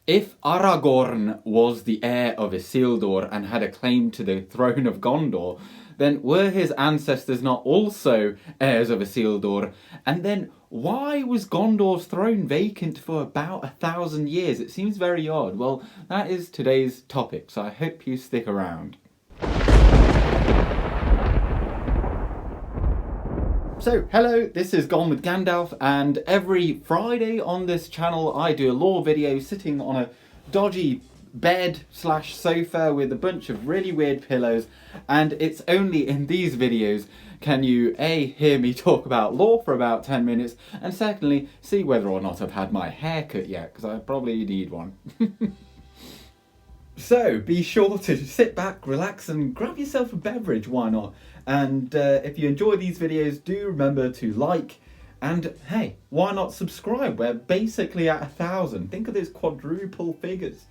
If Aragorn was the heir of Isildur and had a claim to the throne of Gondor, then were his ancestors not also heirs of Isildur? And then why was Gondor's throne vacant for about 1,000 years? It seems very odd. Well, that is today's topic, so I hope you stick around. So, hello, this is Gone with Gandalf, and every Friday on this channel I do a lore video sitting on a dodgy bed/sofa with a bunch of really weird pillows, and it's only in these videos can you A, hear me talk about lore for about 10 minutes, and secondly, see whether or not I've had my hair cut yet, because I probably need one. So, be sure to sit back, relax, and grab yourself a beverage, why not? And if you enjoy these videos, do remember to like, and hey, why not subscribe? We're basically at 1,000. Think of those quadruple figures.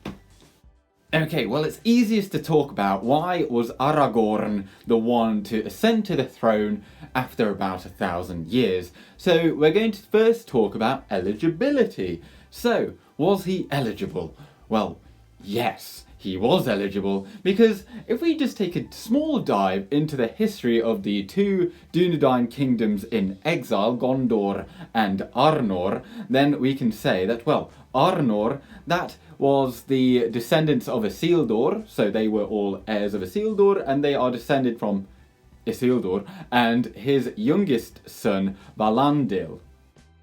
Okay, well, it's easiest to talk about why was Aragorn the one to ascend to the throne after about 1,000 years. So we're going to first talk about eligibility. So, was he eligible? Well, yes. He was eligible, because if we just take a small dive into the history of the two dunadine kingdoms in exile, Gondor and Arnor, then we can say that, well, Arnor, that was the descendants of Isildur, so they were all heirs of Isildur, and they are descended from Isildur and his youngest son, Valandil.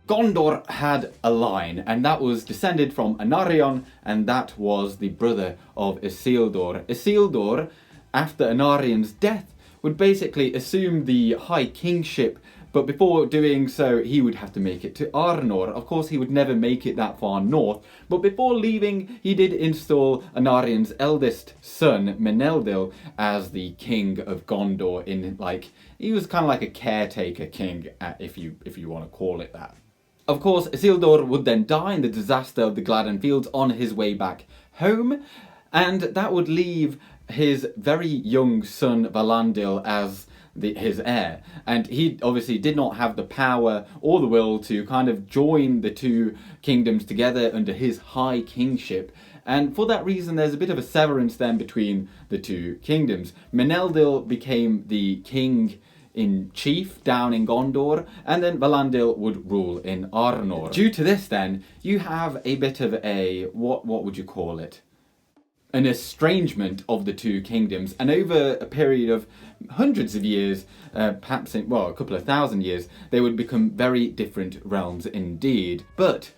Gondor had a line, and that was descended from Anarion, and that was the brother of Isildur. Isildur, after Anarion's death, would basically assume the high kingship, but before doing so, he would have to make it to Arnor. Of course, he would never make it that far north, but before leaving, he did install Anarion's eldest son, Meneldil, as the king of Gondor. He was kind of like a caretaker king, if you want to call it that. Of course, Isildur would then die in the disaster of the Gladden Fields on his way back home, and that would leave his very young son Valandil as his heir. And he obviously did not have the power or the will to kind of join the two kingdoms together under his high kingship. And for that reason, there's a bit of a severance then between the two kingdoms. Meneldil became the king in chief down in Gondor, and then Valandil would rule in Arnor. Due to this then, you have a bit of a, what would you call it? An estrangement of the two kingdoms, and over a period of hundreds of years, perhaps a couple of thousand years, they would become very different realms indeed. But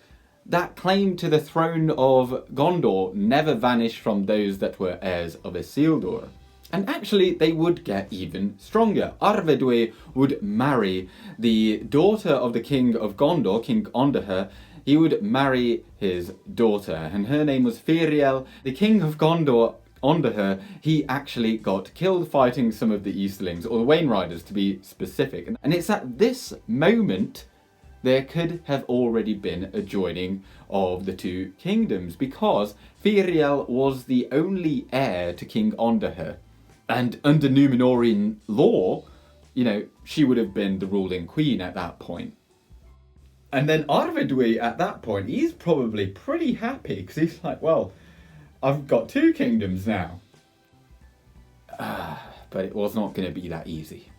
that claim to the throne of Gondor never vanished from those that were heirs of Isildur. And actually, they would get even stronger. Arvedui would marry the daughter of the king of Gondor, King Ondahur. He would marry his daughter, and her name was Firiel. The king of Gondor, Ondahur, he actually got killed fighting some of the Easterlings, or the Wain Riders to be specific. And it's at this moment there could have already been a joining of the two kingdoms, because Firiel was the only heir to King Ondahur. And under Númenórean law, she would have been the ruling queen at that point. And then Arvedui at that point, he's probably pretty happy, because he's like, well, I've got two kingdoms now. But it was not going to be that easy.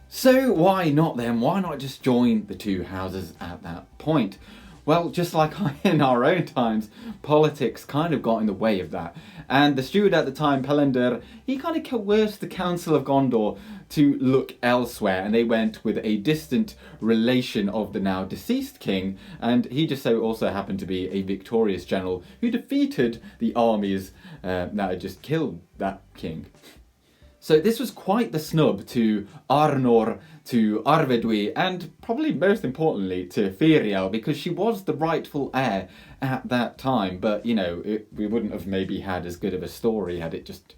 So why not then? Why not just join the two houses at that point? Well, just like in our own times, politics kind of got in the way of that. And the steward at the time, Pelendur, he kind of coerced the Council of Gondor to look elsewhere, and they went with a distant relation of the now deceased king, and he just so also happened to be a victorious general who defeated the armies that had just killed that king. So this was quite the snub to Arnor, to Arvedui, and probably most importantly to Firiel, because she was the rightful heir at that time. But, we wouldn't have maybe had as good of a story had it just,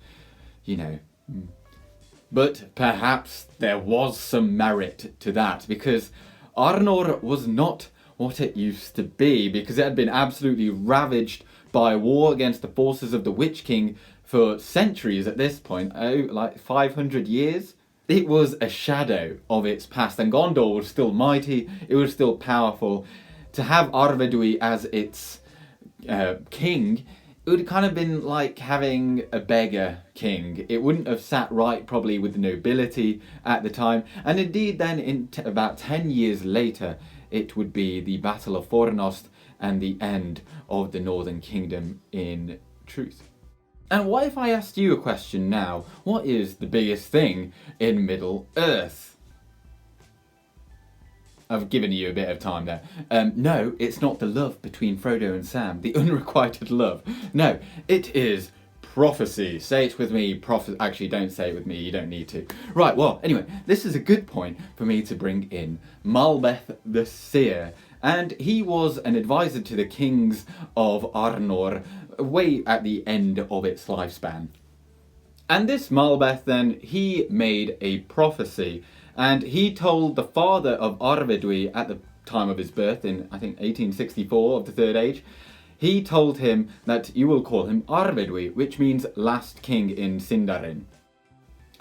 But perhaps there was some merit to that, because Arnor was not what it used to be, because it had been absolutely ravaged by war against the forces of the Witch King for centuries at this point, like 500 years. It was a shadow of its past, and Gondor was still mighty, it was still powerful. To have Arvedui as its king, it would have kind of been like having a beggar king. It wouldn't have sat right probably with the nobility at the time. And indeed then in about 10 years later, it would be the Battle of Fornost and the end of the Northern Kingdom in truth. And what if I asked you a question now? What is the biggest thing in Middle-earth? I've given you a bit of time there. No, it's not the love between Frodo and Sam, the unrequited love. No, it is prophecy. Say it with me, actually don't say it with me, you don't need to. Right, well, anyway, this is a good point for me to bring in Malbeth the Seer. And he was an advisor to the kings of Arnor way at the end of its lifespan. And this Malbeth then, he made a prophecy. And he told the father of Arvedui at the time of his birth, in I think 1864 of the Third Age, he told him that you will call him Arvedui, which means last king in Sindarin.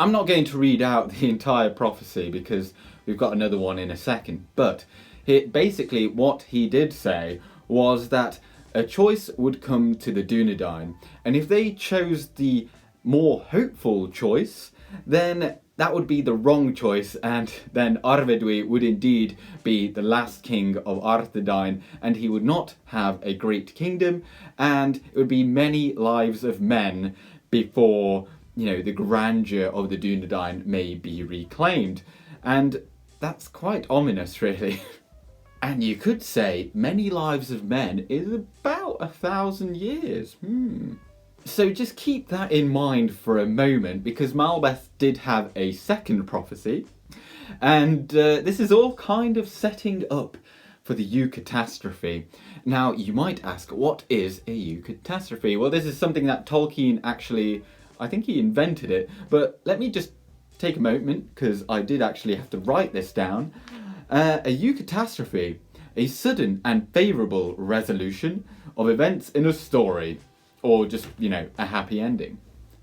I'm not going to read out the entire prophecy because we've got another one in a second, but basically what he did say was that a choice would come to the dunadine, and if they chose the more hopeful choice, then that would be the wrong choice, and then Arvedui would indeed be the last king of Arthedain, and he would not have a great kingdom, and it would be many lives of men before, the grandeur of the Dunadine may be reclaimed. And that's quite ominous, really. And you could say many lives of men is about 1,000 years. So just keep that in mind for a moment, because Malbeth did have a second prophecy, and this is all kind of setting up for the eucatastrophe. Now, you might ask, what is a eucatastrophe? Well, this is something that Tolkien actually, I think he invented it, but let me just take a moment, because I did actually have to write this down. A eucatastrophe, a sudden and favourable resolution of events in a story, or just, a happy ending.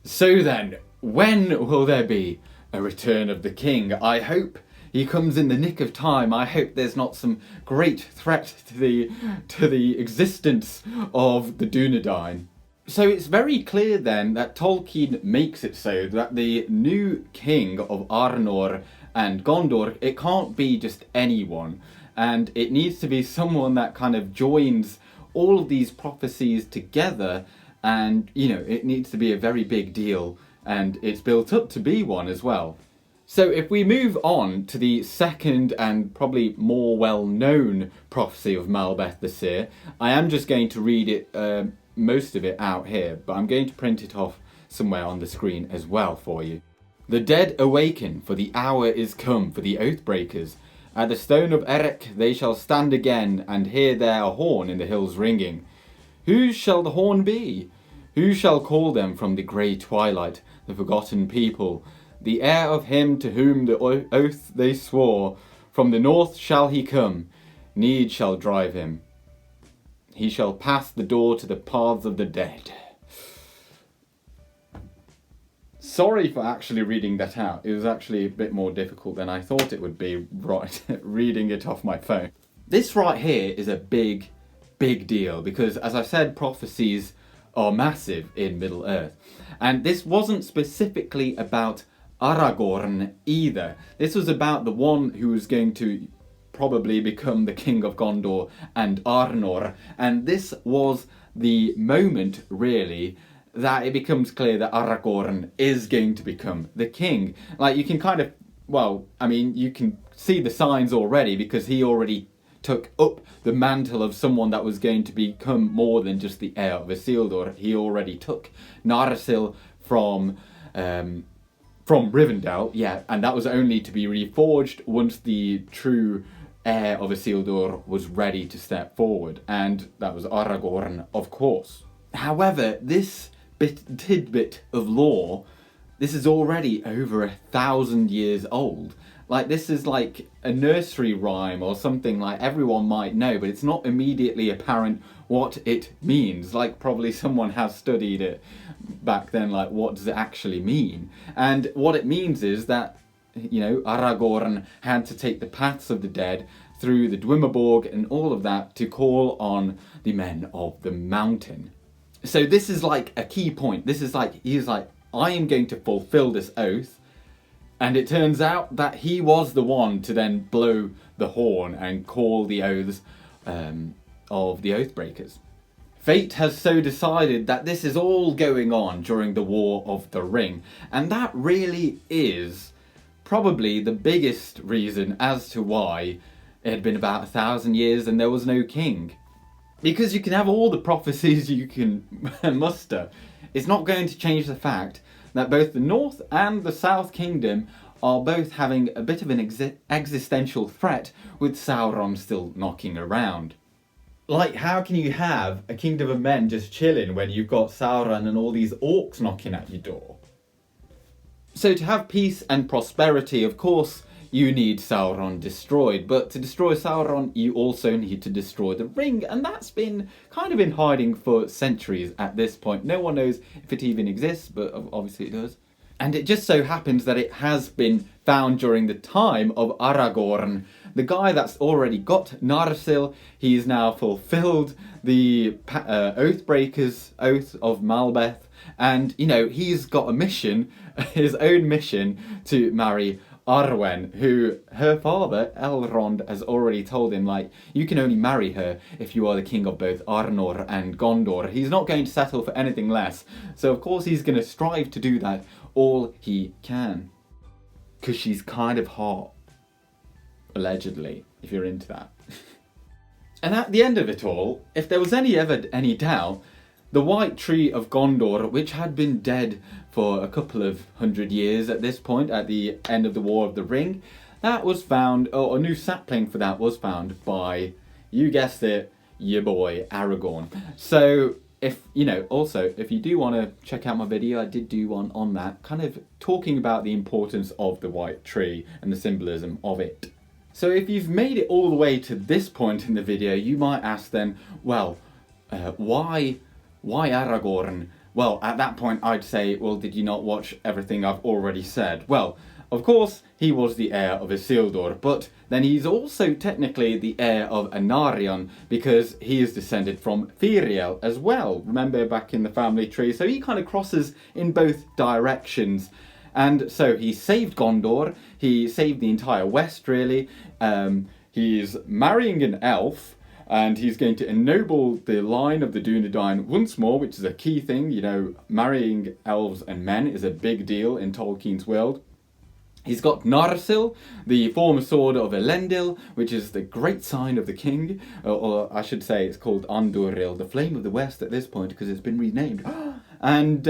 So then, when will there be a return of the king? I hope he comes in the nick of time. I hope there's not some great threat to the existence of the Dunadine. So it's very clear then that Tolkien makes it so that the new king of Arnor and Gondor, it can't be just anyone, and it needs to be someone that kind of joins all of these prophecies together. And, it needs to be a very big deal, and it's built up to be one as well. So if we move on to the second and probably more well-known prophecy of Malbeth the Seer, I am just going to read it, most of it out here, but I'm going to print it off somewhere on the screen as well for you. The dead awaken, for the hour is come for the oath-breakers. At the stone of Erech they shall stand again, and hear their horn in the hills ringing. Whose shall the horn be? Who shall call them from the grey twilight, the forgotten people? The heir of him to whom the oath they swore. From the north shall he come, need shall drive him. He shall pass the door to the paths of the dead. Sorry for actually reading that out. It was actually a bit more difficult than I thought it would be, reading it off my phone. This right here is a big deal, because as I said, prophecies are massive in Middle-earth. And this wasn't specifically about Aragorn either. This was about the one who was going to probably become the king of Gondor and Arnor. And this was the moment, really, that it becomes clear that Aragorn is going to become the king. Like, you can kind of, you can see the signs already, because he already took up the mantle of someone that was going to become more than just the heir of Isildur. He already took Narsil from Rivendell, and that was only to be reforged once the true heir of Isildur was ready to step forward, and that was Aragorn, of course. However, this tidbit of lore, this is already over 1,000 years old. Like, this is like a nursery rhyme or something like everyone might know, but it's not immediately apparent what it means. Like, probably someone has studied it back then, like, what does it actually mean? And what it means is that, Aragorn had to take the paths of the dead through the Dwimmerborg and all of that to call on the men of the mountain. So this is like a key point. This is like, he's like, I am going to fulfill this oath. And it turns out that he was the one to then blow the horn and call the oaths of the Oathbreakers. Fate has so decided that this is all going on during the War of the Ring, and that really is probably the biggest reason as to why it had been about 1,000 years and there was no king. Because you can have all the prophecies you can muster, it's not going to change the fact that both the North and the South Kingdom are both having a bit of an existential threat with Sauron still knocking around. Like, how can you have a kingdom of men just chilling when you've got Sauron and all these orcs knocking at your door? So to have peace and prosperity, of course, you need Sauron destroyed. But to destroy Sauron, you also need to destroy the ring. And that's been kind of in hiding for centuries at this point. No one knows if it even exists, but obviously it does. And it just so happens that it has been found during the time of Aragorn, the guy that's already got Narsil. He's now fulfilled the Oathbreakers' oath of Malbeth, and you know, he's got a mission, his own mission, to marry Arwen, who her father Elrond has already told him, like, you can only marry her if you are the king of both Arnor and Gondor. He's not going to settle for anything less, so of course he's going to strive to do that all he can, because she's kind of hot, allegedly, if you're into that. And at the end of it all, if there was ever any doubt, the White Tree of Gondor, which had been dead for a couple of 100 years at this point, at the end of the War of the Ring, that was found, or a new sapling for that was found by, you guessed it, your boy Aragorn. So if, you know, also, if you do want to check out my video, I did do one on that, kind of talking about the importance of the White Tree and the symbolism of it. So if you've made it all the way to this point in the video, you might ask then, well, why Aragorn? Well, at that point I'd say, well, did you not watch everything I've already said? Well, of course, he was the heir of Isildur, but then he's also technically the heir of Anarion, because he is descended from Firiel as well. Remember, back in the family tree, so he kind of crosses in both directions. And so he saved Gondor, he saved the entire West, really. He's marrying an elf, and he's going to ennoble the line of the Dunadine once more, which is a key thing. You know, marrying elves and men is a big deal in Tolkien's world. He's got Narsil, the former sword of Elendil, which is the great sign of the king, or I should say it's called Anduril, the Flame of the West at this point, because it's been renamed. And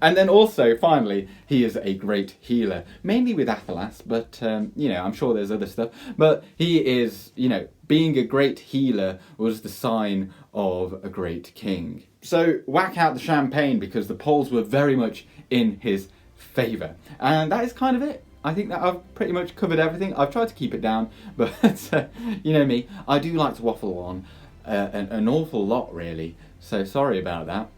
then also, finally, he is a great healer, mainly with Athelas, but, you know, I'm sure there's other stuff. But he is, you know, being a great healer was the sign of a great king. So whack out the champagne, because the polls were very much in his favour. And that is kind of it. I think that I've pretty much covered everything. I've tried to keep it down, but you know me, I do like to waffle on an awful lot, really. So sorry about that.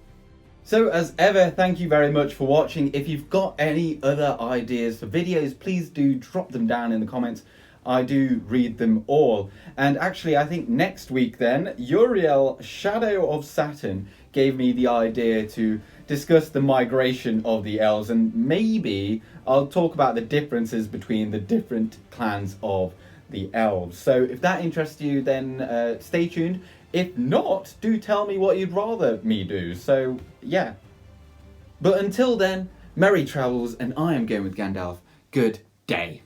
So as ever, thank you very much for watching. If you've got any other ideas for videos, please do drop them down in the comments. I do read them all. And actually, I think next week then, Uriel, Shadow of Saturn, gave me the idea to discuss the migration of the elves, and maybe I'll talk about the differences between the different clans of the elves. So if that interests you, then stay tuned. If not, do tell me what you'd rather me do. So yeah. But until then, merry travels, and I am going with Gandalf. Good day.